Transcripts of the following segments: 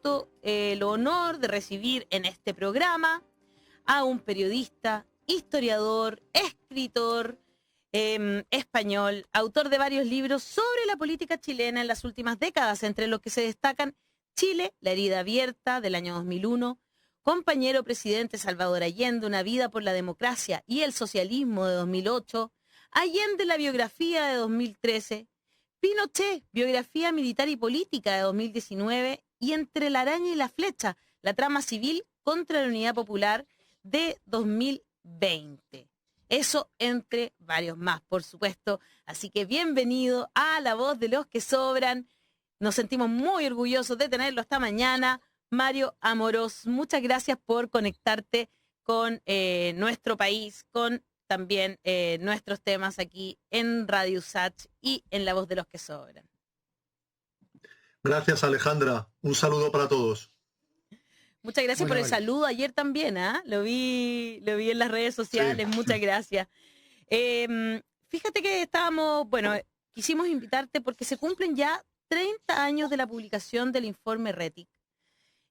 supuesto, el honor de recibir en este programa a un periodista, historiador, escritor español, autor de varios libros sobre la política chilena en las últimas décadas, entre los que se destacan Chile, la herida abierta, del año 2001, Compañero presidente Salvador Allende, una vida por la democracia y el socialismo, de 2008, Allende, la biografía, de 2013, Pinochet, biografía militar y política, de 2019, y Entre la araña y la flecha, la trama civil contra la unidad popular, de 2020. Eso entre varios más, por supuesto. Así que bienvenido a La Voz de los que Sobran. Nos sentimos muy orgullosos de tenerlo esta mañana. Mario Amorós, muchas gracias por conectarte con nuestro país, con también nuestros temas aquí en Radio Usach y en La Voz de los que Sobran. Gracias, Alejandra. Un saludo para todos. Muchas gracias por el saludo ayer también, ¿eh? Lo vi en las redes sociales, sí. Muchas gracias. Fíjate que quisimos invitarte porque se cumplen ya 30 años de la publicación del informe Rettig.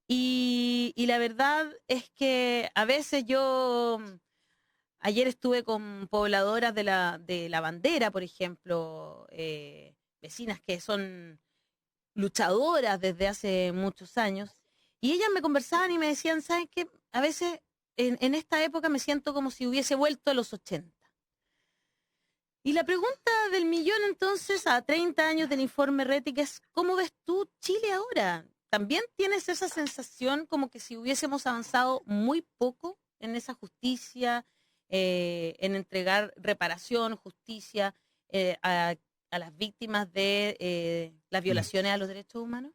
Y la verdad es que a veces ayer estuve con pobladoras de la Bandera, por ejemplo, vecinas que son luchadoras desde hace muchos años, y ellas me conversaban y me decían, ¿saben qué? A veces en esta época me siento como si hubiese vuelto a los 80. Y la pregunta del millón entonces, a 30 años del informe Rettig, es ¿cómo ves tú Chile ahora? ¿También tienes esa sensación como que si hubiésemos avanzado muy poco en esa justicia, en entregar reparación, justicia a las víctimas de las violaciones a los derechos humanos?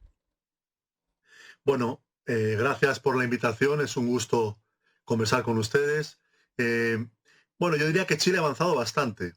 Bueno, gracias por la invitación, es un gusto conversar con ustedes. Yo diría que Chile ha avanzado bastante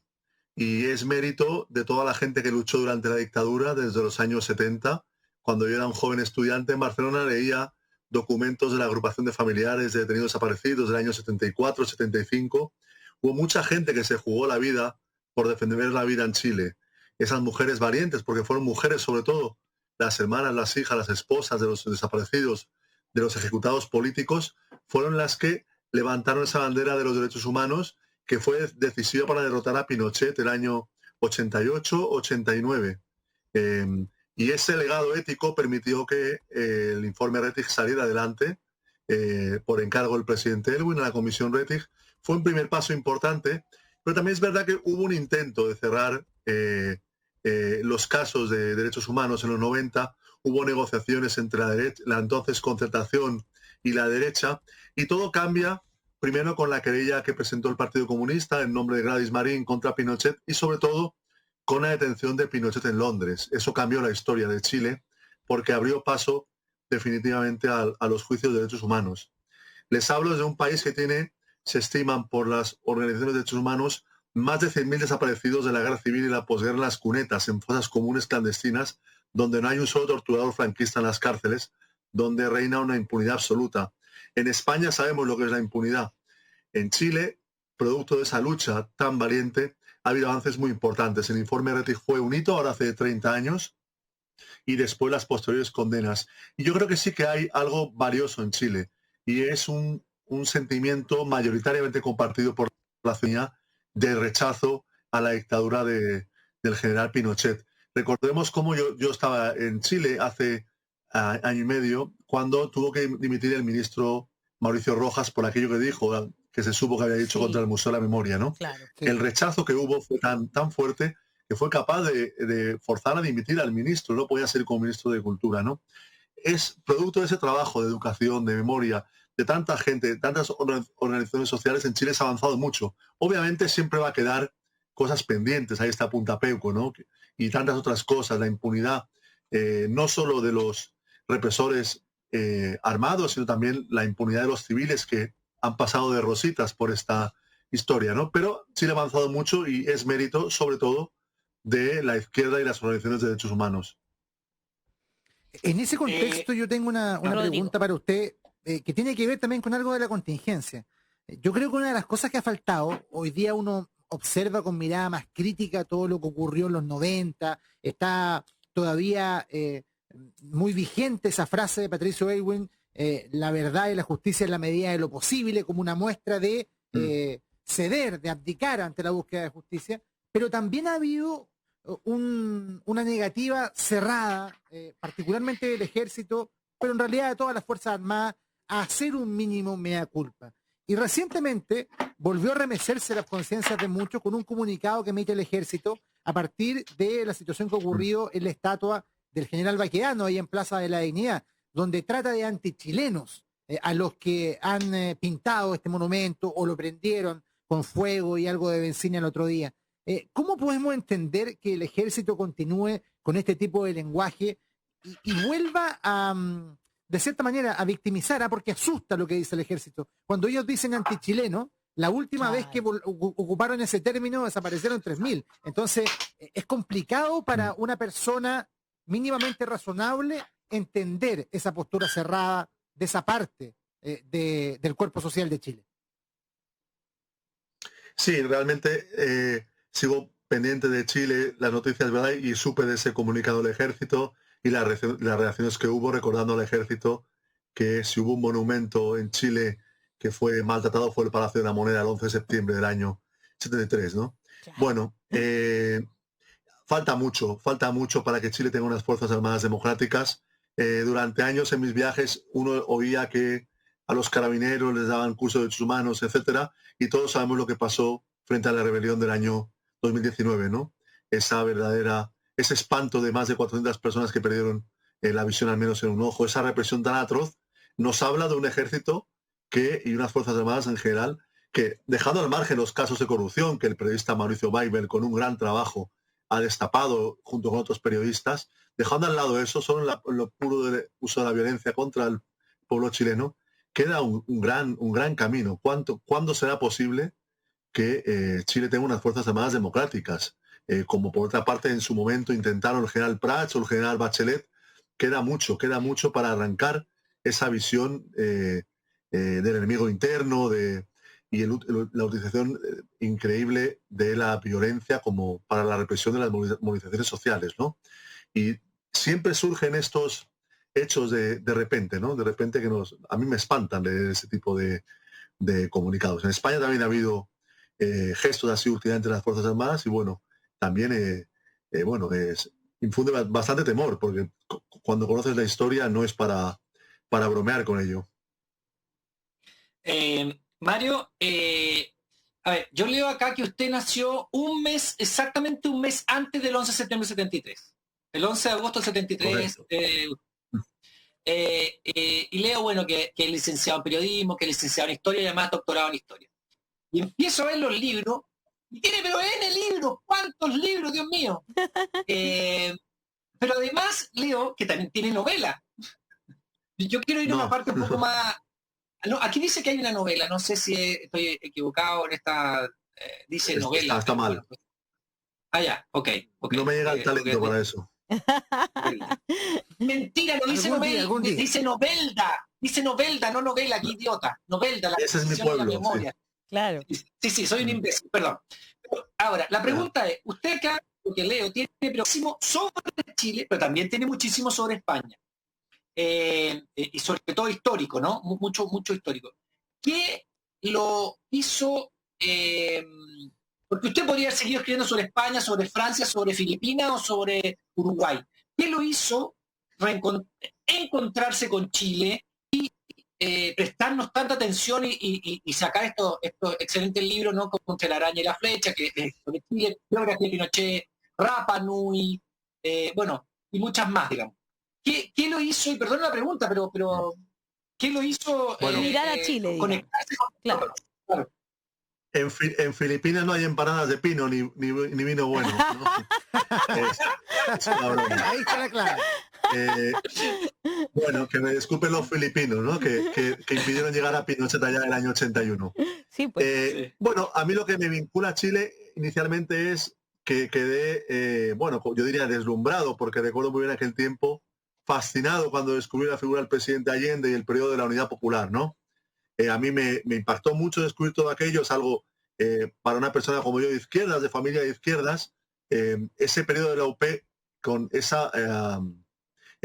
y es mérito de toda la gente que luchó durante la dictadura desde los años 70. Cuando yo era un joven estudiante en Barcelona, leía documentos de la agrupación de familiares de detenidos desaparecidos del año 74, 75. Hubo mucha gente que se jugó la vida por defender la vida en Chile. Esas mujeres valientes, porque fueron mujeres sobre todo, las hermanas, las hijas, las esposas de los desaparecidos, de los ejecutados políticos, fueron las que levantaron esa bandera de los derechos humanos que fue decisiva para derrotar a Pinochet el año 88-89. Y ese legado ético permitió que el informe Rettig saliera adelante por encargo del presidente Elwin a la comisión Rettig. Fue un primer paso importante, pero también es verdad que hubo un intento de cerrar los casos de derechos humanos en los 90. Hubo negociaciones entre la entonces Concertación y la derecha, y todo cambia primero con la querella que presentó el Partido Comunista en nombre de Gladys Marín contra Pinochet, y sobre todo con la detención de Pinochet en Londres. Eso cambió la historia de Chile porque abrió paso definitivamente a los juicios de derechos humanos. Les hablo de un país que tiene, se estiman por las organizaciones de derechos humanos, más de 100.000 desaparecidos de la guerra civil y la posguerra en las cunetas, en fosas comunes clandestinas, donde no hay un solo torturador franquista en las cárceles, donde reina una impunidad absoluta. En España sabemos lo que es la impunidad. En Chile, producto de esa lucha tan valiente, ha habido avances muy importantes. El informe Rettig fue un hito ahora hace 30 años y después las posteriores condenas. Y yo creo que sí que hay algo valioso en Chile y es un sentimiento mayoritariamente compartido por la ciudadanía de rechazo a la dictadura del general Pinochet. Recordemos cómo yo estaba en Chile hace año y medio cuando tuvo que dimitir el ministro Mauricio Rojas por aquello que dijo, que se supo que había dicho contra el Museo de la Memoria, ¿no? Claro, sí. El rechazo que hubo fue tan fuerte que fue capaz de forzar a dimitir al ministro, no podía ser como ministro de Cultura, ¿no? Es producto de ese trabajo de educación, de memoria, de tanta gente, de tantas organizaciones sociales. En Chile se ha avanzado mucho. Obviamente siempre va a quedar cosas pendientes, ahí está Punta Peuco, ¿no? Y tantas otras cosas, la impunidad, no solo de los represores armados, sino también la impunidad de los civiles que han pasado de rositas por esta historia, ¿no? Pero sí le ha avanzado mucho y es mérito, sobre todo, de la izquierda y las organizaciones de derechos humanos. En ese contexto yo tengo una pregunta para usted que tiene que ver también con algo de la contingencia. Yo creo que una de las cosas que ha faltado, hoy día uno observa con mirada más crítica todo lo que ocurrió en los 90, está todavía muy vigente esa frase de Patricio Aylwin, la verdad y la justicia en la medida de lo posible, como una muestra de ceder, de abdicar ante la búsqueda de justicia, pero también ha habido una negativa cerrada, particularmente del ejército, pero en realidad de todas las Fuerzas Armadas, a hacer un mínimo mea culpa. Y recientemente volvió a remecerse las conciencias de muchos con un comunicado que emite el ejército a partir de la situación que ocurrió en la estatua del general Baquedano, ahí en Plaza de la Dignidad, donde trata de antichilenos a los que han pintado este monumento o lo prendieron con fuego y algo de benzina el otro día. ¿Cómo podemos entender que el ejército continúe con este tipo de lenguaje y vuelva a, de cierta manera, a victimizar, porque asusta lo que dice el ejército? Cuando ellos dicen antichileno, la última vez que ocuparon ese término desaparecieron 3.000. Entonces, es complicado para una persona mínimamente razonable entender esa postura cerrada de esa parte del cuerpo social de Chile. Sí, realmente sigo pendiente de Chile, las noticias, ¿verdad? Y supe de ese comunicado del ejército y las reacciones que hubo, recordando al ejército que si hubo un monumento en Chile que fue maltratado fue el Palacio de la Moneda el 11 de septiembre del año 73, ¿no? Claro. Bueno, falta mucho para que Chile tenga unas Fuerzas Armadas democráticas. Durante años en mis viajes uno oía que a los carabineros les daban curso de derechos humanos, etcétera, y todos sabemos lo que pasó frente a la rebelión del año 2019, ¿no? Ese espanto de más de 400 personas que perdieron la visión al menos en un ojo, esa represión tan atroz, nos habla de un ejército y unas Fuerzas Armadas en general, que dejando al margen los casos de corrupción que el periodista Mauricio Weibel con un gran trabajo ha destapado junto con otros periodistas, dejando al lado eso, solo lo puro del uso de la violencia contra el pueblo chileno, queda un gran camino. ¿Cuándo será posible que Chile tenga unas Fuerzas Armadas democráticas? Como por otra parte en su momento intentaron el general Prats o el general Bachelet, queda mucho para arrancar esa visión del enemigo interno y la utilización increíble de la violencia como para la represión de las movilizaciones sociales, ¿no? Y siempre surgen estos hechos de repente, ¿no? De repente que a mí me espantan leer ese tipo de comunicados. En España también ha habido gestos así últimamente de las Fuerzas Armadas y bueno, también infunde bastante temor, porque cuando conoces la historia no es para bromear con ello. Mario, a ver, yo leo acá que usted nació exactamente un mes antes del 11 de septiembre del 73. El 11 de agosto del 73. Y leo, bueno, que es licenciado en periodismo, que es licenciado en historia y además doctorado en historia. Y empiezo a ver los libros, y tiene, pero N libros, ¿cuántos libros, Dios mío? Pero además leo que también tiene novela. Yo quiero ir a una parte un poco más... No, aquí dice que hay una novela, no sé si estoy equivocado en esta... dice novela. Está mal. Bueno, ya, ok. No me llega el talento para eso. Mentira, no dice novela, dice novelda. Dice novelda, no novela, qué idiota. Novelda, la ese es mi pueblo, de la memoria. Sí. Claro. Sí, soy un imbécil, perdón. Ahora, la pregunta es, usted acá, lo que leo, tiene muchísimo sobre Chile, pero también tiene muchísimo sobre España. Y sobre todo histórico, ¿no? Mucho histórico. ¿Qué lo hizo? Porque usted podría haber seguido escribiendo sobre España, sobre Francia, sobre Filipinas o sobre Uruguay. ¿Qué lo hizo encontrarse con Chile y prestarnos tanta atención y sacar estos excelentes libros, ¿no? Como Entre la araña y la flecha, que sobre Chile, biografía de Pinochet, Rapa Nui, bueno, y muchas más, digamos. ¿Qué lo hizo? Y perdón la pregunta, pero ¿qué lo hizo mirar a Chile? Conectarse con claro. En Filipinas no hay empanadas de pino ni vino bueno, ¿no? es una broma. Ahí está la clave. Bueno, que me disculpen los filipinos, ¿no? Que impidieron llegar a Pinochet allá en el año 81. Sí, pues. Sí. Bueno, a mí lo que me vincula a Chile inicialmente es que quedé, yo diría deslumbrado, porque recuerdo muy bien aquel tiempo, fascinado cuando descubrí la figura del presidente Allende y el periodo de la Unidad Popular, ¿no? A mí me impactó mucho descubrir todo aquello, es algo para una persona como yo de izquierdas, de familia de izquierdas, ese periodo de la UP con esa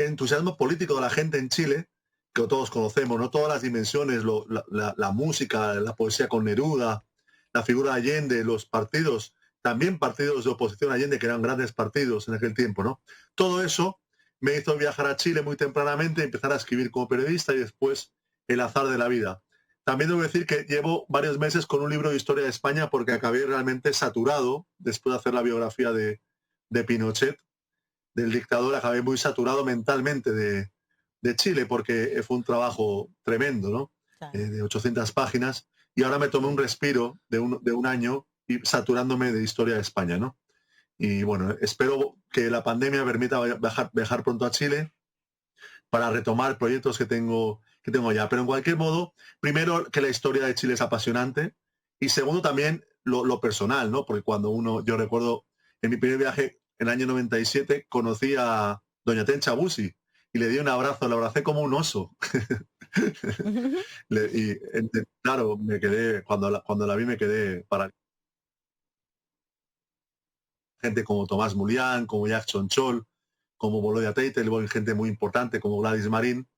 entusiasmo político de la gente en Chile, que todos conocemos, ¿no? Todas las dimensiones, la música, la poesía con Neruda, la figura de Allende, los partidos, también partidos de oposición a Allende, que eran grandes partidos en aquel tiempo, ¿no? Todo eso me hizo viajar a Chile muy tempranamente, empezar a escribir como periodista y después el azar de la vida. También debo decir que llevo varios meses con un libro de historia de España porque acabé realmente saturado después de hacer la biografía de Pinochet, del dictador. Acabé muy saturado mentalmente de Chile porque fue un trabajo tremendo, ¿no? Claro. De 800 páginas, y ahora me tomé un respiro de un año y saturándome de historia de España, ¿no? Y bueno, espero que la pandemia permita viajar pronto a Chile para retomar proyectos que tengo ya. Pero en cualquier modo, primero, que la historia de Chile es apasionante, y segundo, también lo personal, ¿no? Porque yo recuerdo en mi primer viaje en el año 97, conocí a doña Tencha Busi y le di un abrazo, la abracé como un oso. Claro, me quedé, cuando la vi me quedé para gente como Tomás Mulián, como Jackson Chol, como Bolodia Teitelboim, gente muy importante como Gladys Marín.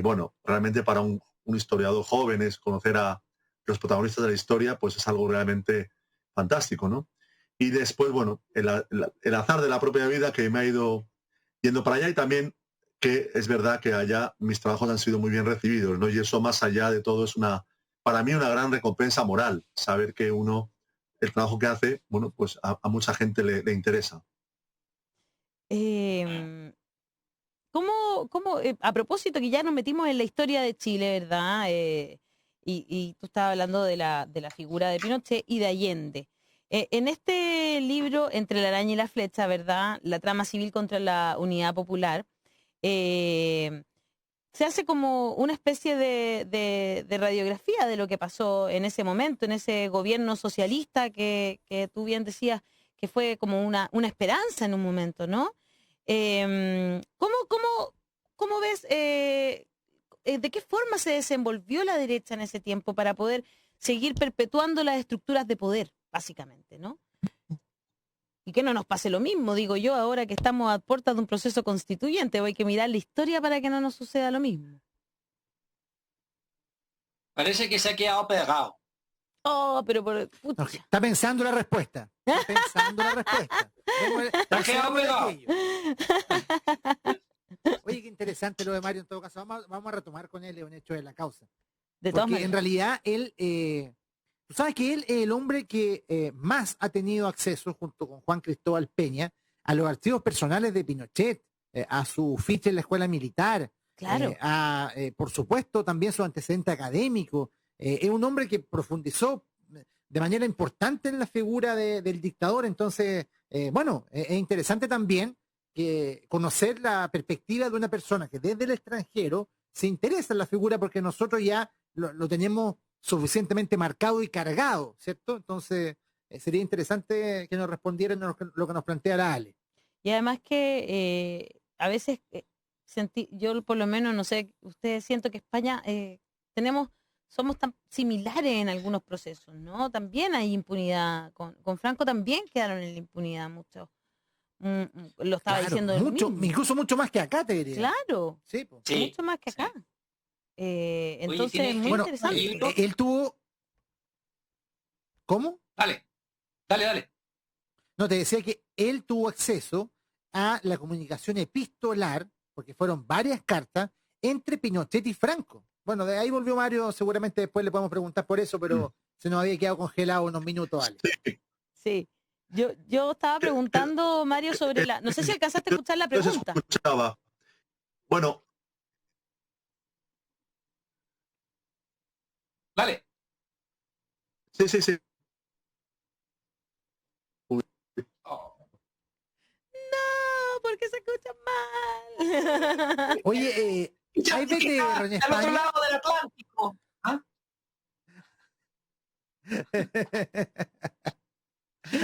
Bueno, realmente para un historiador joven es conocer a los protagonistas de la historia, pues es algo realmente fantástico, ¿no? Y después, bueno, el azar de la propia vida que me ha ido yendo para allá, y también que es verdad que allá mis trabajos han sido muy bien recibidos, ¿no? Y eso, más allá de todo, es para mí una gran recompensa moral, saber que el trabajo que hace, bueno, pues a mucha gente le interesa. A propósito, que ya nos metimos en la historia de Chile, ¿verdad? Y tú estabas hablando de la figura de Pinochet y de Allende. En este libro, Entre la araña y la flecha, ¿verdad? La trama civil contra la unidad popular, se hace como una especie de radiografía de lo que pasó en ese momento, en ese gobierno socialista que tú bien decías que fue como una esperanza en un momento, ¿no? ¿Cómo ves, de qué forma se desenvolvió la derecha en ese tiempo para poder seguir perpetuando las estructuras de poder, básicamente, ¿no? Y que no nos pase lo mismo, digo yo, ahora que estamos a puertas de un proceso constituyente, hay que mirar la historia para que no nos suceda lo mismo. Parece que se ha quedado pegado. Oh, pero No, está pensando la respuesta. Está pensando la respuesta. Está quedado pegado. Oye, qué interesante lo de Mario en todo caso. Vamos a retomar con él un hecho de la causa. De todas Porque maneras, en realidad él, tú sabes que él es el hombre que más ha tenido acceso, junto con Juan Cristóbal Peña, a los archivos personales de Pinochet, a su ficha en la escuela militar, claro. Por supuesto, también su antecedente académico. Es un hombre que profundizó de manera importante en la figura del dictador. Entonces, bueno, es interesante también que conocer la perspectiva de una persona que desde el extranjero se interesa en la figura, porque nosotros ya lo tenemos suficientemente marcado y cargado, ¿cierto? Entonces, sería interesante que nos respondieran lo que nos plantea la Ale. Y además que a veces yo por lo menos, no sé, ustedes siento que España somos tan similares en algunos procesos, ¿no? También hay impunidad. Con Franco también quedaron en la impunidad muchos. Lo estaba diciendo él mismo. Incluso mucho más que acá, te diría. Claro. Sí, pues. Sí, mucho más que acá. sí. Entonces, Oye, es muy interesante. Él tuvo... ¿Cómo? Dale. No, te decía que él tuvo acceso a la comunicación epistolar, porque fueron varias cartas, entre Pinochet y Franco. Bueno, de ahí volvió Mario, seguramente después le podemos preguntar por eso, pero se nos había quedado congelado unos minutos, Ale. Sí. Yo estaba preguntando, Mario, sobre no sé si alcanzaste a escuchar la pregunta. Escuchaba. Bueno. Dale. Sí. Oh. No, porque se escucha mal. Oye, ¿hay BTR en al otro España? lado del Atlántico. ¿Ah?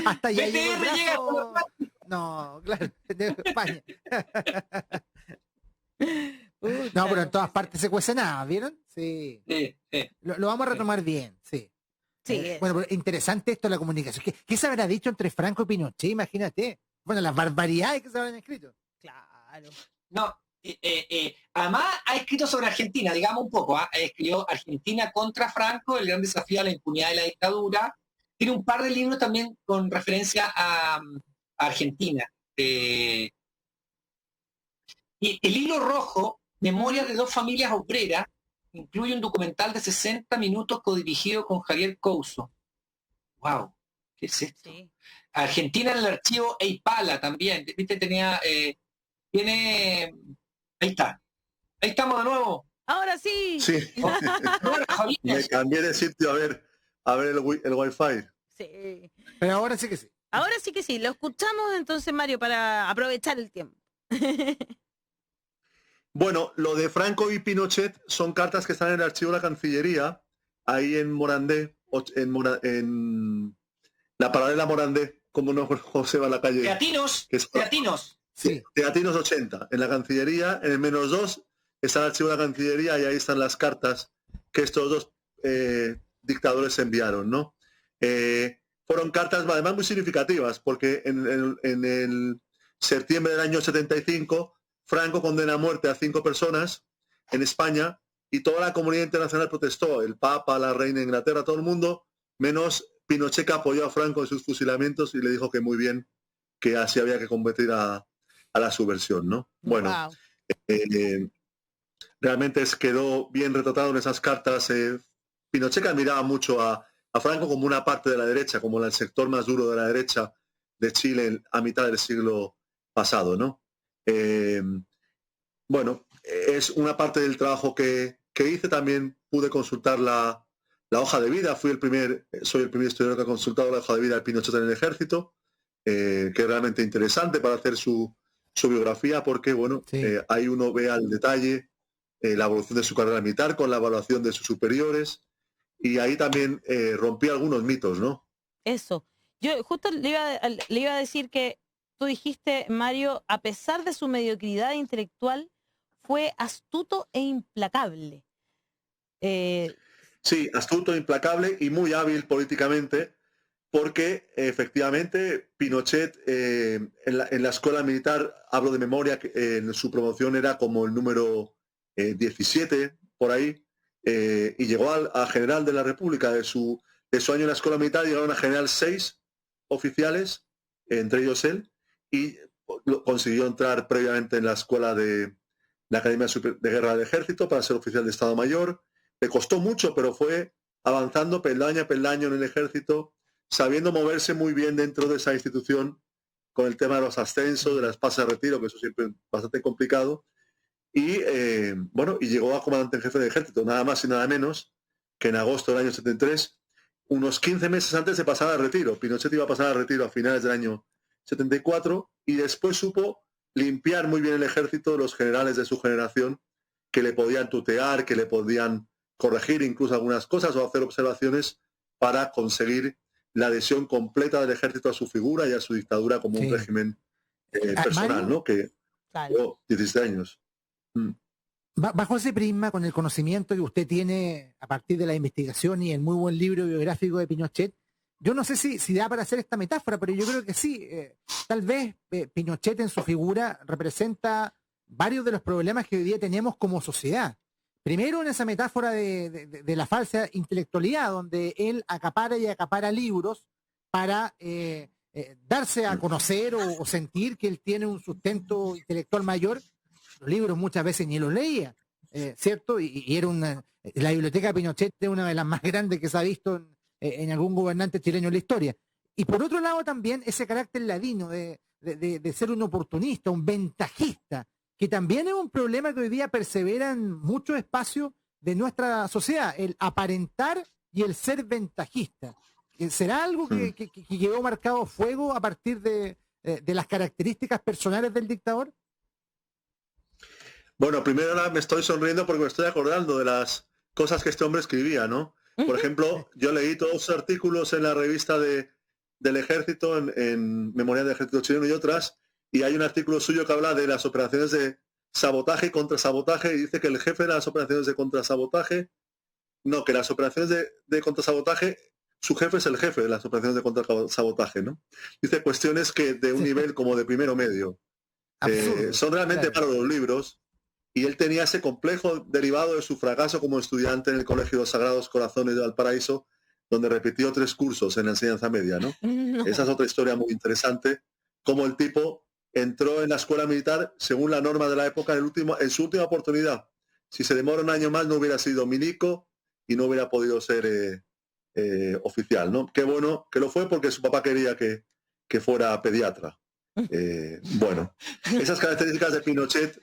Hasta allá BTR llegó el llega brazo. por el Atlántico. No, claro, de España. Pucha, No, pero en todas no sé. partes se cuece nada, ¿vieron? Sí. Sí. Lo vamos a retomar bien, sí. Sí, Bueno, pero interesante esto de la comunicación. ¿Qué se habrá dicho entre Franco y Pinochet? Imagínate. Bueno, las barbaridades que se habrán escrito. claro. No, además ha escrito sobre Argentina, digamos un poco, escribió Argentina contra Franco, el gran desafío a la impunidad de la dictadura. Tiene un par de libros también con referencia a Argentina. Y el hilo rojo, Memorias de dos familias obreras, incluye un documental de 60 minutos codirigido con Javier Couso. ¡Wow! ¿Qué es esto? Sí. Argentina en el archivo Eipala también. ¿Viste? Tiene... Ahí está. Ahí estamos de nuevo. Ahora sí. Sí, Bueno, Javier, me cambié de sitio a ver el wifi. Sí. Pero ahora sí que sí. Ahora sí que sí. Lo escuchamos entonces, Mario, para aprovechar el tiempo. Bueno, lo de Franco y Pinochet son cartas que están en el archivo de la Cancillería, ahí en Morandé, en la paralela Morandé, como no José va a la calle. Teatinos, que es- Teatinos. Sí. Teatinos 80, en la Cancillería, en el -2, está el archivo de la Cancillería y ahí están las cartas que estos dos dictadores enviaron, ¿no? Fueron cartas además muy significativas, porque en el septiembre del año 75, Franco condena a muerte a 5 personas en España y toda la comunidad internacional protestó, el Papa, la Reina de Inglaterra, todo el mundo, menos Pinochet, que apoyó a Franco en sus fusilamientos y le dijo que muy bien, que así había que combatir a la subversión, ¿no? Bueno, Wow. realmente quedó bien retratado en esas cartas. Pinochet admiraba mucho a Franco como una parte de la derecha, como el sector más duro de la derecha de Chile a mitad del siglo pasado, ¿no? Bueno, es una parte del trabajo que hice. También pude consultar la hoja de vida. Soy el primer historiador que ha consultado la hoja de vida de Pinochet en el ejército, que es realmente interesante para hacer su biografía, porque bueno, Sí. ahí uno ve al detalle la evolución de su carrera militar con la evaluación de sus superiores, y ahí también rompí algunos mitos, ¿no? Eso. Yo justo le iba a decir que tú dijiste, Mario, a pesar de su mediocridad intelectual, fue astuto e implacable. Sí, astuto, implacable y muy hábil políticamente, porque efectivamente Pinochet en la escuela militar, hablo de memoria, que en su promoción era como el número 17, por ahí, y llegó a general de la República. De su año en la escuela militar llegaron a general 6 oficiales, entre ellos él, y consiguió entrar previamente en la escuela de la Academia de Guerra del Ejército para ser oficial de Estado Mayor. Le costó mucho, pero fue avanzando peldaño a peldaño en el ejército, sabiendo moverse muy bien dentro de esa institución, con el tema de los ascensos, de las pasas de retiro, que eso siempre es bastante complicado. Y bueno, y llegó a comandante en jefe de ejército, nada más y nada menos que en agosto del año 73, unos 15 meses antes de pasar al retiro. Pinochet iba a pasar al retiro a finales del año 74 y después supo limpiar muy bien el ejército de los generales de su generación, que le podían tutear, que le podían corregir incluso algunas cosas o hacer observaciones para conseguir la adhesión completa del ejército a su figura y a su dictadura como Sí. un régimen personal, Mario, ¿no? Que Claro. duró 17 años. bajo ese prisma, con el conocimiento que usted tiene a partir de la investigación y el muy buen libro biográfico de Pinochet, yo no sé si da para hacer esta metáfora, pero yo creo que sí. Tal vez Pinochet en su figura representa varios de los problemas que hoy día tenemos como sociedad. Primero, en esa metáfora de la falsa intelectualidad, donde él acapara libros para darse a conocer o sentir que él tiene un sustento intelectual mayor. Los libros muchas veces ni los leía, ¿cierto? Y era la biblioteca de Pinochet es una de las más grandes que se ha visto en algún gobernante chileno en la historia. Y por otro lado también ese carácter ladino de ser un oportunista, un ventajista, que también es un problema que hoy día persevera en muchos espacios de nuestra sociedad, el aparentar y el ser ventajista. ¿Será algo que quedó marcado a fuego a partir de las características personales del dictador? Bueno, primero ahora me estoy sonriendo porque me estoy acordando de las cosas que este hombre escribía, ¿no? Por ejemplo, yo leí todos los artículos en la revista del Ejército, en Memorial del Ejército Chileno y otras, y hay un artículo suyo que habla de las operaciones de sabotaje y contrasabotaje, y dice que el jefe de las operaciones de contrasabotaje, no, que las operaciones de contrasabotaje, su jefe es el jefe de las operaciones de contrasabotaje, ¿no? Dice cuestiones que de un nivel como de primero medio. Son realmente malos los libros, y él tenía ese complejo derivado de su fracaso como estudiante en el Colegio de los Sagrados Corazones de Valparaíso, donde repitió 3 cursos en la enseñanza media, ¿no? No. Esa es otra historia muy interesante, cómo el tipo entró en la escuela militar según la norma de la época en su última oportunidad. Si se demora un año más no hubiera sido milico y no hubiera podido ser oficial, ¿no? Qué bueno que lo fue, porque su papá quería que fuera pediatra. Bueno, esas características de Pinochet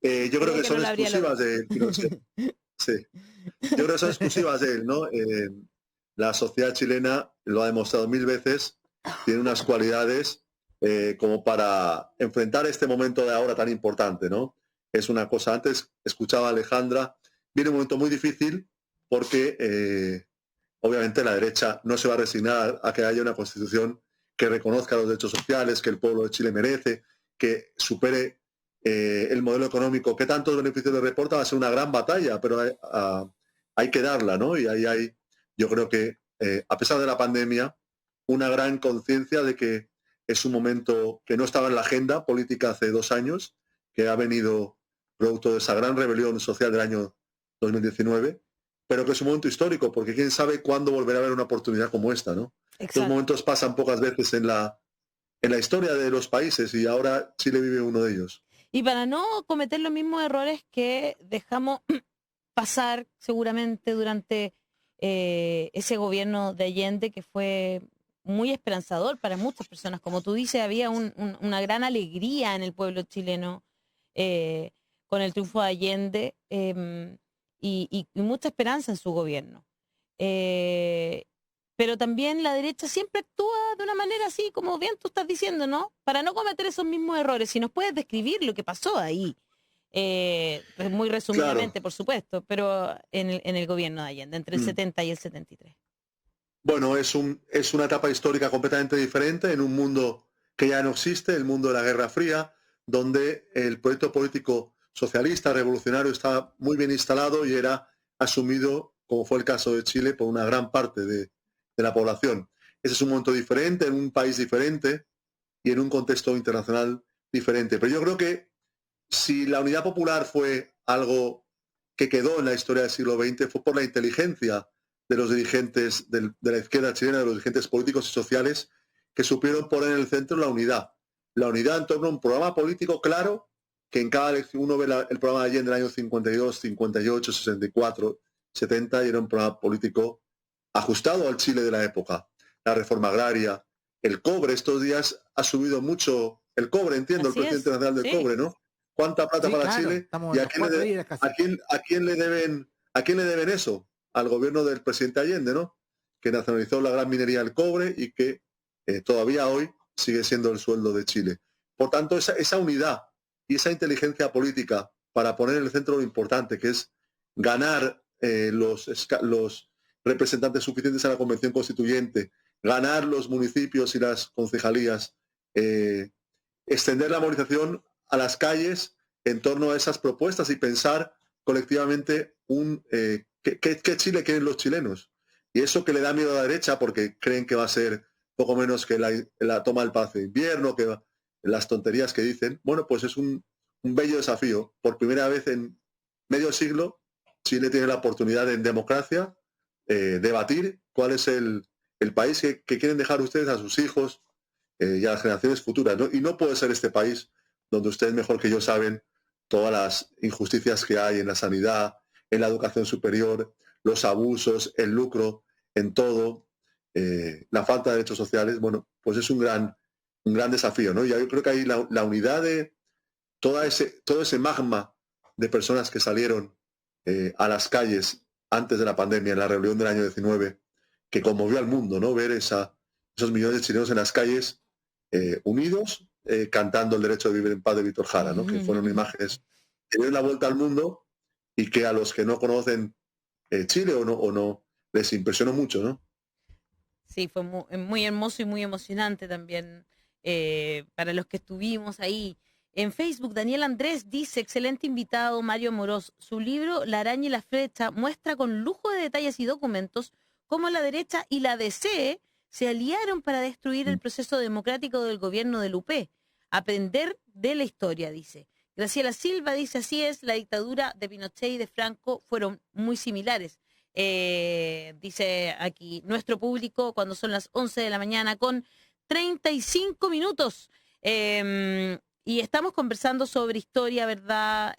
yo creo que son exclusivas de Pinochet. Sí. Yo creo que son exclusivas de él, ¿no? La sociedad chilena lo ha demostrado 1000 veces, tiene unas cualidades como para enfrentar este momento de ahora tan importante, ¿no? Es una cosa, antes escuchaba a Alejandra, viene un momento muy difícil porque obviamente la derecha no se va a resignar a que haya una constitución que reconozca los derechos sociales, que el pueblo de Chile merece, que supere el modelo económico que tantos beneficios le reporta. Va a ser una gran batalla, pero hay que darla, ¿no? Y ahí hay, yo creo que, a pesar de la pandemia, una gran conciencia de que es un momento que no estaba en la agenda política hace 2 años, que ha venido producto de esa gran rebelión social del año 2019, pero que es un momento histórico, porque quién sabe cuándo volverá a haber una oportunidad como esta, ¿no? Estos momentos pasan pocas veces en la historia de los países, y ahora Chile vive uno de ellos. Y para no cometer los mismos errores que dejamos pasar seguramente durante ese gobierno de Allende, que fue muy esperanzador para muchas personas. Como tú dices, había una gran alegría en el pueblo chileno con el triunfo de Allende y mucha esperanza en su gobierno. Pero también la derecha siempre actúa de una manera así, como bien tú estás diciendo, ¿no? Para no cometer esos mismos errores. Si nos puedes describir lo que pasó ahí, muy resumidamente, claro, por supuesto, pero en el gobierno de Allende, entre el 70 y el 73. Bueno, es una etapa histórica completamente diferente, en un mundo que ya no existe, el mundo de la Guerra Fría, donde el proyecto político socialista, revolucionario, está muy bien instalado y era asumido, como fue el caso de Chile, por una gran parte de la población. Ese es un momento diferente, en un país diferente y en un contexto internacional diferente. Pero yo creo que si la unidad popular fue algo que quedó en la historia del siglo XX, fue por la inteligencia de los dirigentes de la izquierda chilena, de los dirigentes políticos y sociales, que supieron poner en el centro la unidad. La unidad en torno a un programa político claro, que en cada elección uno ve el programa de Allende del año 52, 58, 64, 70, y era un programa político ajustado al Chile de la época. La reforma agraria, el cobre, estos días ha subido mucho el cobre, entiendo, el precio internacional del cobre, ¿no? ¿Cuánta plata para Chile? ¿Y a quién le deben eso? Al gobierno del presidente Allende, ¿no? Que nacionalizó la gran minería del cobre y que todavía hoy sigue siendo el sueldo de Chile. Por tanto, esa unidad y esa inteligencia política para poner en el centro lo importante, que es ganar los representantes suficientes a la Convención Constituyente, ganar los municipios y las concejalías, extender la movilización a las calles en torno a esas propuestas y pensar colectivamente ¿qué Chile quieren los chilenos? Y eso que le da miedo a la derecha, porque creen que va a ser poco menos que la toma del Palacio de Invierno, que las tonterías que dicen. Bueno, pues es un bello desafío. Por primera vez en medio siglo, Chile tiene la oportunidad en democracia debatir cuál es el país que quieren dejar ustedes a sus hijos y a las generaciones futuras, ¿no? Y no puede ser este país donde ustedes mejor que yo saben todas las injusticias que hay en la sanidad, en la educación superior, los abusos, el lucro, en todo, la falta de derechos sociales. Bueno, pues es un gran desafío, ¿no? Y yo creo que ahí la unidad de todo ese magma de personas que salieron a las calles antes de la pandemia, en la rebelión del año 19, que conmovió al mundo, ¿no? Ver esos millones de chilenos en las calles unidos, cantando el derecho de vivir en paz de Víctor Jara, ¿no? Que fueron imágenes que dieron la vuelta al mundo y que a los que no conocen Chile o no les impresionó mucho, ¿no? Sí, fue muy hermoso y muy emocionante también para los que estuvimos ahí. En Facebook, Daniel Andrés dice: excelente invitado, Mario Amorós. Su libro La araña y la flecha muestra con lujo de detalles y documentos cómo la derecha y la DC se aliaron para destruir el proceso democrático del gobierno del UP. Aprender de la historia, dice. Graciela Silva dice, así es, la dictadura de Pinochet y de Franco fueron muy similares. Dice aquí, nuestro público cuando son las 11 de la mañana con 35 minutos. Y estamos conversando sobre historia, ¿verdad?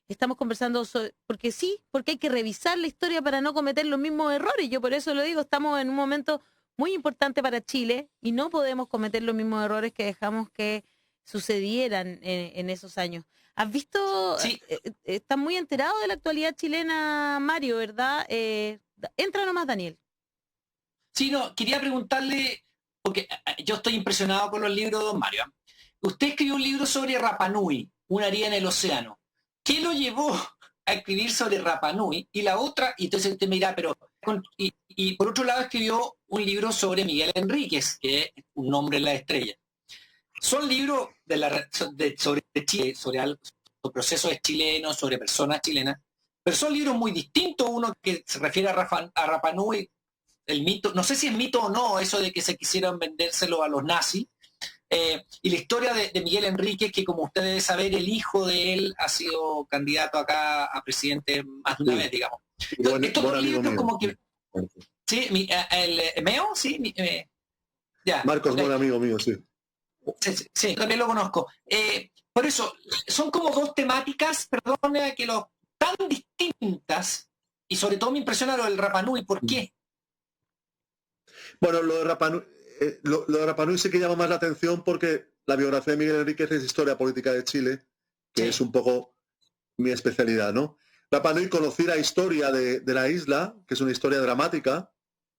Estamos conversando sobre, porque hay que revisar la historia para no cometer los mismos errores. Yo por eso lo digo, estamos en un momento muy importante para Chile y no podemos cometer los mismos errores que dejamos que sucedieran en esos años. ¿Has visto? Sí. Estás muy enterado de la actualidad chilena, Mario, ¿verdad? Entra nomás, Daniel. Sí, no, quería preguntarle, porque yo estoy impresionado con los libros de don Mario. Usted escribió un libro sobre Rapa Nui, una haría en el océano. ¿Qué lo llevó a escribir sobre Rapa Nui? Y la otra, y entonces usted me dirá, pero... Y por otro lado escribió un libro sobre Miguel Enríquez, que es un nombre en la estrella. Son libros sobre Chile, sobre procesos chilenos, sobre personas chilenas, pero son libros muy distintos. Uno que se refiere a Rapa Nui, el mito, no sé si es mito o no, eso de que se quisieran vendérselo a los nazis, y la historia de Miguel Enríquez, que como usted debe saber, el hijo de él ha sido candidato acá a presidente más de una vez, digamos. Estos libros como que... Sí, el Meo, sí, ya. Marcos, buen amigo mío, sí. Sí, también lo conozco. Por eso, son como dos temáticas, perdón, que tan distintas, y sobre todo me impresiona lo del Rapa Nui. ¿Por qué? Bueno, lo de Rapa Nui sí que llama más la atención porque la biografía de Miguel Enríquez es historia política de Chile, que es un poco mi especialidad, ¿no? Rapa Nui, conocí la historia de la isla, que es una historia dramática,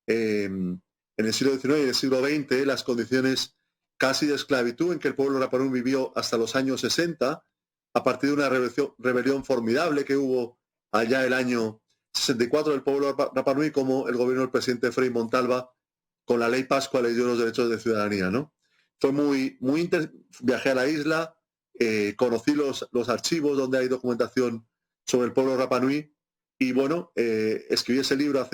en el siglo XIX y el siglo XX, las condiciones casi de esclavitud en que el pueblo Rapa Nui vivió hasta los años 60, a partir de una rebelión formidable que hubo allá el año 64 del pueblo Rapa Nui, como el gobierno del presidente Frei Montalva, con la ley Pascua, le dio los derechos de ciudadanía, ¿no? Fue viajé a la isla, conocí los archivos donde hay documentación sobre el pueblo Rapa Nui, y bueno, escribí ese libro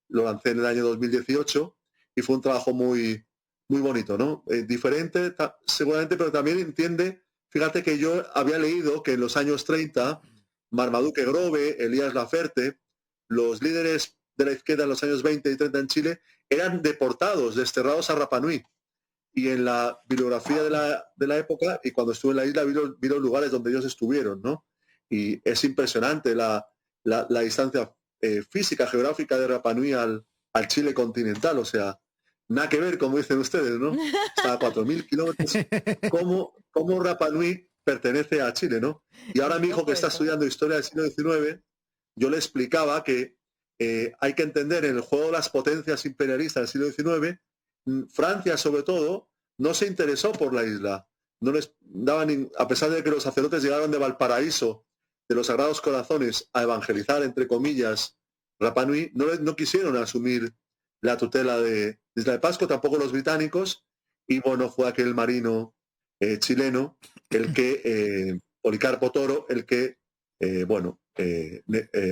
lo lancé en el año 2018, y fue un trabajo muy bonito, ¿no? Diferente, seguramente, pero también entiende, fíjate que yo había leído que en los años 30, Marmaduke Grove, Elías Laferte, los líderes de la izquierda en los años 20 y 30 en Chile, eran deportados, desterrados a Rapa Nui. Y en la bibliografía de la época, y cuando estuve en la isla, vi los lugares donde ellos estuvieron, ¿no? Y es impresionante la distancia física, geográfica de Rapa Nui al Chile continental, o sea, nada que ver, como dicen ustedes, ¿no? Está a 4.000 kilómetros. ¿Cómo Rapa Nui pertenece a Chile, ¿no? Y ahora mi hijo, que está estudiando historia del siglo XIX, yo le explicaba que hay que entender en el juego de las potencias imperialistas del siglo XIX, Francia sobre todo, no se interesó por la isla. No les daban, a pesar de que los sacerdotes llegaron de Valparaíso, de los Sagrados Corazones, a evangelizar, entre comillas, Rapa Nui, no quisieron asumir la tutela de Isla de Pascua, tampoco los británicos, y bueno, fue aquel marino chileno, el que, Policarpo Toro, el que,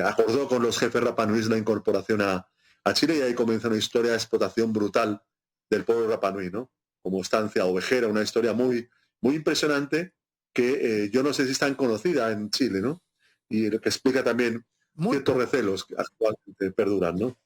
acordó con los jefes Rapa Nuis la incorporación a Chile, y ahí comienza una historia de explotación brutal del pueblo Rapa Nui, ¿no? Como estancia ovejera, una historia muy impresionante que yo no sé si es tan conocida en Chile, ¿no? Y lo que explica también ciertos recelos que actualmente perduran, ¿no?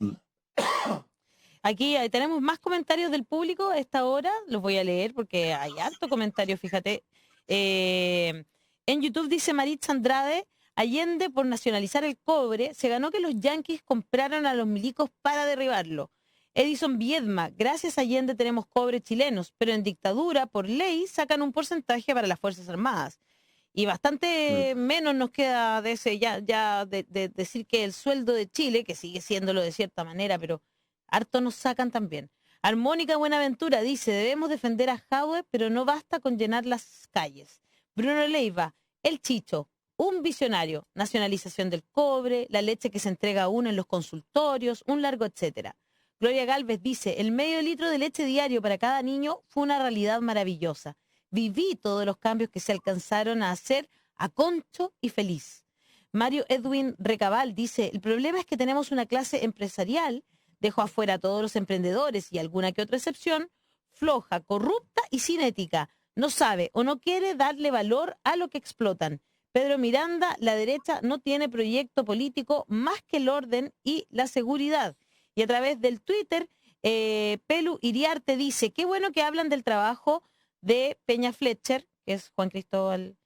Aquí tenemos más comentarios del público a esta hora, los voy a leer porque hay harto comentario, fíjate. En YouTube dice Maritza Andrade, Allende por nacionalizar el cobre, se ganó que los yanquis compraran a los milicos para derribarlo. Edison Viedma, gracias a Allende tenemos cobre chilenos, pero en dictadura, por ley, sacan un porcentaje para las Fuerzas Armadas. Y bastante menos nos queda de ese, de decir que el sueldo de Chile, que sigue siéndolo de cierta manera, pero harto nos sacan también. Armónica Buenaventura dice, debemos defender a Jadwe, pero no basta con llenar las calles. Bruno Leiva, el Chicho, un visionario, nacionalización del cobre, la leche que se entrega a uno en los consultorios, un largo etcétera. Gloria Galvez dice, el medio litro de leche diario para cada niño fue una realidad maravillosa. Viví todos los cambios que se alcanzaron a hacer a concho y feliz. Mario Edwin Recabal dice, el problema es que tenemos una clase empresarial, dejo afuera a todos los emprendedores y alguna que otra excepción, floja, corrupta y sin ética. no sabe o no quiere darle valor a lo que explotan. Pedro Miranda, la derecha no tiene proyecto político más que el orden y la seguridad. Y a través del Twitter, Pelu Iriarte dice, qué bueno que hablan del trabajo de Peña Fletcher, que es Juan Cristóbal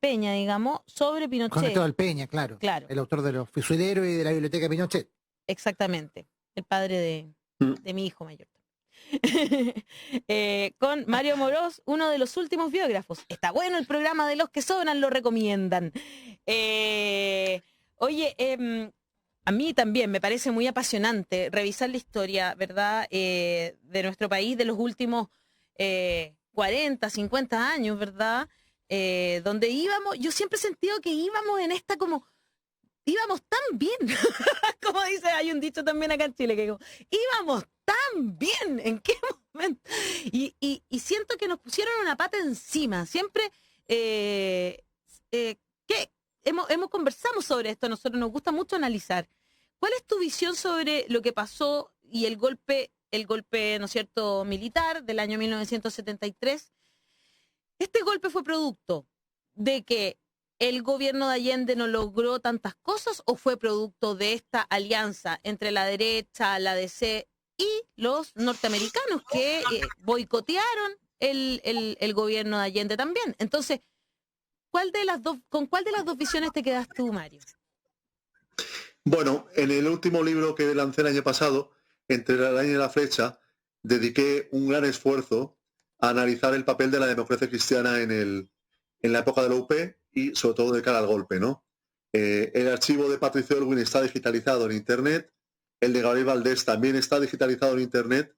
Peña, digamos, sobre Pinochet. Juan Cristóbal Peña, claro. El autor de Los Fusileros y de la Biblioteca de Pinochet. Exactamente. El padre de mi hijo mayor. Con Mario Morós, uno de los últimos biógrafos. Está bueno el programa de Los que Sobran, lo recomiendan. Oye, a mí también me parece muy apasionante revisar la historia, ¿verdad? De nuestro país de los últimos 40, 50 años, ¿verdad? Donde íbamos, yo siempre he sentido que íbamos en esta como, íbamos tan bien, como dice, hay un dicho también acá en Chile, que digo, íbamos tan bien, ¿en qué momento? Y siento que nos pusieron una pata encima, siempre, hemos conversado sobre esto, a nosotros nos gusta mucho analizar. ¿Cuál es tu visión sobre lo que pasó y el golpe, ¿no es cierto?, militar del año 1973? ¿Este golpe fue producto de que el gobierno de Allende no logró tantas cosas o fue producto de esta alianza entre la derecha, la DC y los norteamericanos que boicotearon el gobierno de Allende también? Entonces, ¿con cuál de las dos visiones te quedas tú, Mario? Bueno, en el último libro que lancé el año pasado, Entre la araña y la flecha, dediqué un gran esfuerzo a analizar el papel de la democracia cristiana en la época de la UP y sobre todo de cara al golpe, ¿no? El archivo de Patricio Aylwin está digitalizado en Internet, el de Gabriel Valdés también está digitalizado en Internet,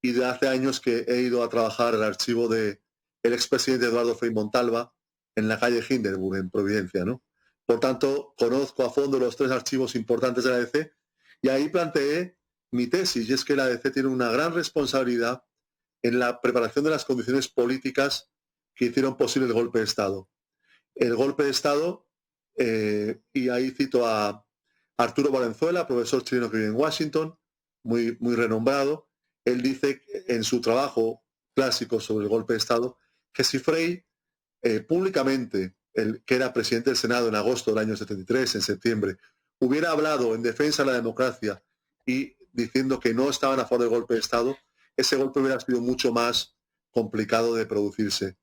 y de hace años que he ido a trabajar el archivo del expresidente Eduardo Frei Montalva en la calle Hindenburg, en Providencia, ¿no? Por tanto, conozco a fondo los tres archivos importantes de la ADC y ahí planteé mi tesis, y es que la ADC tiene una gran responsabilidad en la preparación de las condiciones políticas que hicieron posible el golpe de Estado. El golpe de Estado, y ahí cito a Arturo Valenzuela, profesor chileno que vive en Washington, muy, muy renombrado. Él dice en su trabajo clásico sobre el golpe de Estado que si Frei públicamente, que era presidente del Senado en agosto del año 73, en septiembre, hubiera hablado en defensa de la democracia y diciendo que no estaban a favor del golpe de Estado, ese golpe hubiera sido mucho más complicado de producirse.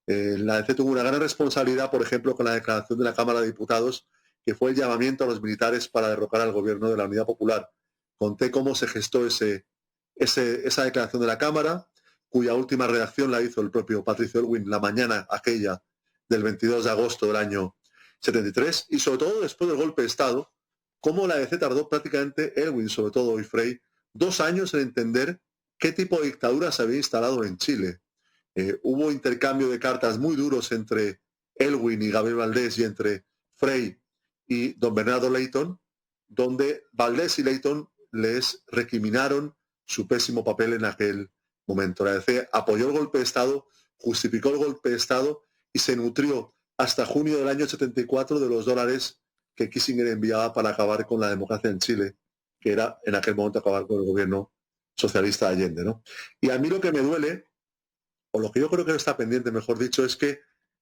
La ADC tuvo una gran responsabilidad, por ejemplo, con la declaración de la Cámara de Diputados, que fue el llamamiento a los militares para derrocar al gobierno de la Unidad Popular. Conté cómo se gestó esa declaración de la Cámara, cuya última redacción la hizo el propio Patricio Aylwin la mañana aquella del 22 de agosto del año 73, y sobre todo después del golpe de Estado, cómo la ADC tardó prácticamente, Aylwin sobre todo y Frei, 2 años en entender qué tipo de dictadura se había instalado en Chile. Hubo intercambio de cartas muy duros entre Aylwin y Gabriel Valdés y entre Frei y don Bernardo Leyton, donde Valdés y Leyton les recriminaron su pésimo papel en aquel momento. La ADC apoyó el golpe de Estado, justificó el golpe de Estado y se nutrió hasta junio del año 74 de los dólares que Kissinger enviaba para acabar con la democracia en Chile, que era en aquel momento acabar con el gobierno socialista de Allende, ¿no? Y a mí lo que me duele, o lo que yo creo que no está pendiente, mejor dicho, es que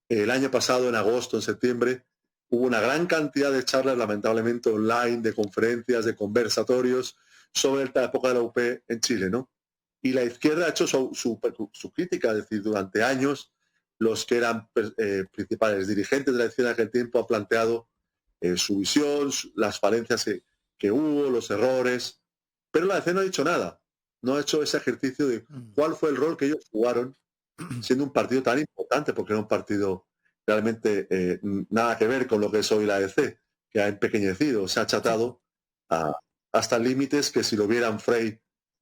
el año pasado, en agosto, en septiembre, hubo una gran cantidad de charlas, lamentablemente online, de conferencias, de conversatorios sobre la época de la UP en Chile, ¿no? Y la izquierda ha hecho su crítica, es decir, durante años los que eran principales dirigentes de la izquierda en aquel tiempo han planteado su visión, las falencias que hubo, los errores, pero la ADC no ha dicho nada, no ha hecho ese ejercicio de cuál fue el rol que ellos jugaron siendo un partido tan importante, porque era un partido realmente nada que ver con lo que es hoy la ADC, que ha empequeñecido, se ha achatado hasta límites que si lo vieran Frei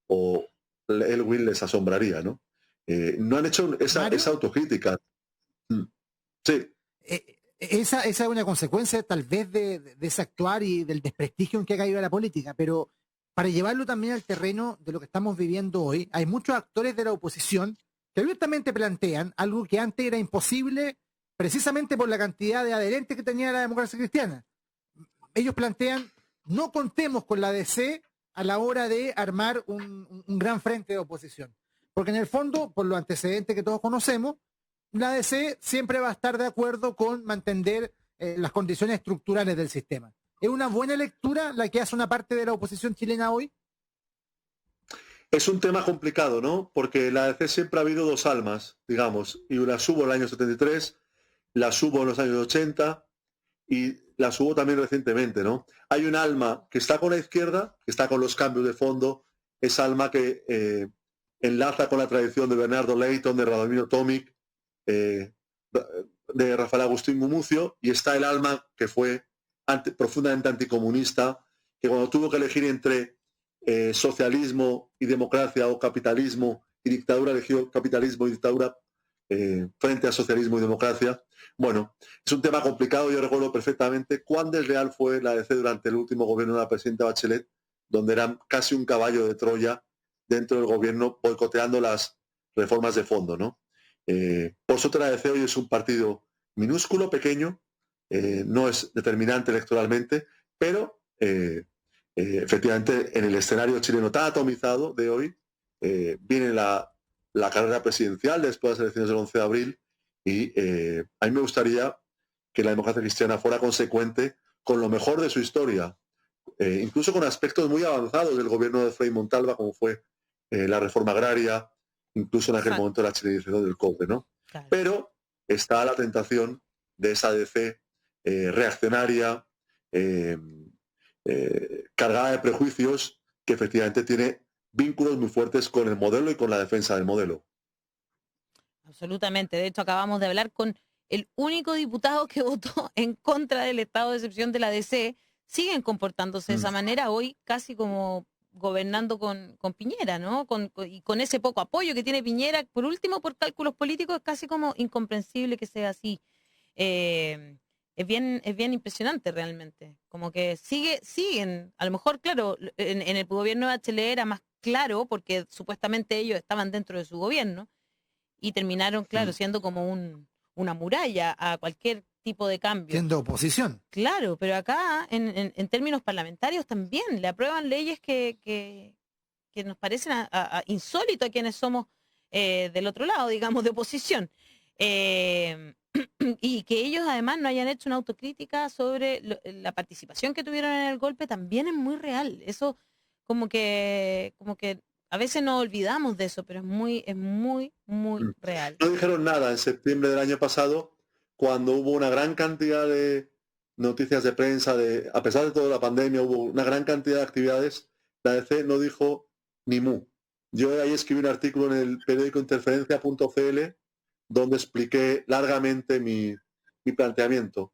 o Aylwin les asombraría, ¿no? No han hecho esa autocrítica. Sí. Esa es una consecuencia tal vez de ese actuar y del desprestigio en que ha caído la política, pero para llevarlo también al terreno de lo que estamos viviendo hoy, hay muchos actores de la oposición que abiertamente plantean algo que antes era imposible precisamente por la cantidad de adherentes que tenía la democracia cristiana. Ellos plantean, no contemos con la DC a la hora de armar un gran frente de oposición. Porque en el fondo, por los antecedentes que todos conocemos, la ADC siempre va a estar de acuerdo con mantener las condiciones estructurales del sistema. ¿Es una buena lectura la que hace una parte de la oposición chilena hoy? Es un tema complicado, ¿no? Porque en la ADC siempre ha habido dos almas, digamos, y las hubo en el año 73, las hubo en los años 80 y las hubo también recientemente, ¿no? Hay un alma que está con la izquierda, que está con los cambios de fondo, esa alma que enlaza con la tradición de Bernardo Leighton, de Radomiro Tomic, de Rafael Agustín Gumucio, y está el alma que fue profundamente anticomunista, que cuando tuvo que elegir entre socialismo y democracia o capitalismo y dictadura, eligió capitalismo y dictadura frente a socialismo y democracia. Bueno, es un tema complicado. Yo recuerdo perfectamente cuán desleal fue la ADC durante el último gobierno de la presidenta Bachelet, donde eran casi un caballo de Troya dentro del gobierno boicoteando las reformas de fondo, ¿no? Por suerte la ADC hoy es un partido minúsculo, pequeño, no es determinante electoralmente, pero efectivamente en el escenario chileno tan atomizado de hoy viene la carrera presidencial después de las elecciones del 11 de abril y a mí me gustaría que la democracia cristiana fuera consecuente con lo mejor de su historia, incluso con aspectos muy avanzados del gobierno de Frei Montalva, como fue la reforma agraria, incluso en aquel momento la chilenización del cobre, ¿no? Claro. Pero está la tentación de esa ADC reaccionaria, cargada de prejuicios, que efectivamente tiene vínculos muy fuertes con el modelo y con la defensa del modelo. Absolutamente. De hecho, acabamos de hablar con el único diputado que votó en contra del estado de excepción de la DC. Siguen comportándose de esa manera hoy, casi como gobernando con Piñera, ¿no? Y con ese poco apoyo que tiene Piñera, por último, por cálculos políticos, es casi como incomprensible que sea así. Es bien impresionante realmente. Como que siguen, a lo mejor, claro, en el gobierno de Bachelet era más claro, porque supuestamente ellos estaban dentro de su gobierno, y terminaron, claro, siendo como una muralla a cualquier tipo de cambio. Siendo oposición. Claro, pero acá, en términos parlamentarios, también le aprueban leyes que nos parecen insólitos a quienes somos del otro lado, digamos, de oposición. Y que ellos además no hayan hecho una autocrítica sobre la participación que tuvieron en el golpe también es muy real. Eso como que a veces nos olvidamos de eso, pero es muy real. No dijeron nada en septiembre del año pasado, cuando hubo una gran cantidad de noticias de prensa, a pesar de toda la pandemia, hubo una gran cantidad de actividades. La ADC no dijo ni mu. Yo ahí escribí un artículo en el periódico interferencia.cl donde expliqué largamente mi planteamiento.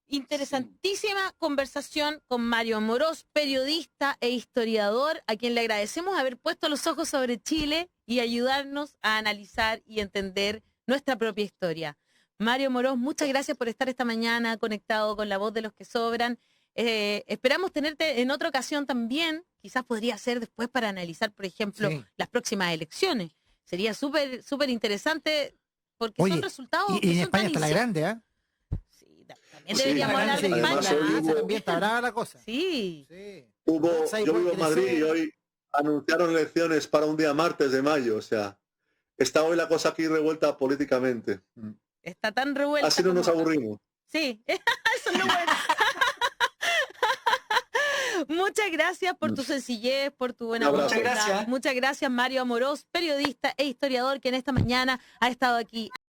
Interesantísima conversación con Mario Amorós, periodista e historiador, a quien le agradecemos haber puesto los ojos sobre Chile y ayudarnos a analizar y entender nuestra propia historia. Mario Amorós, muchas gracias por estar esta mañana conectado con La Voz de los que Sobran. Esperamos tenerte en otra ocasión también, quizás podría ser después para analizar, por ejemplo, las próximas elecciones. Sería súper interesante porque son resultados y en España está la grande, ¿eh? Sí, también deberíamos hablar de España. También está brava la cosa. Sí. Yo vivo en Madrid y hoy anunciaron elecciones para un día martes de mayo, o sea, está hoy la cosa aquí revuelta políticamente. Está tan revuelta. Así no nos aburrimos. Sí, eso es lo bueno. Muchas gracias por tu sencillez, por tu buena voluntad. Muchas gracias, Mario Amorós, periodista e historiador que en esta mañana ha estado aquí.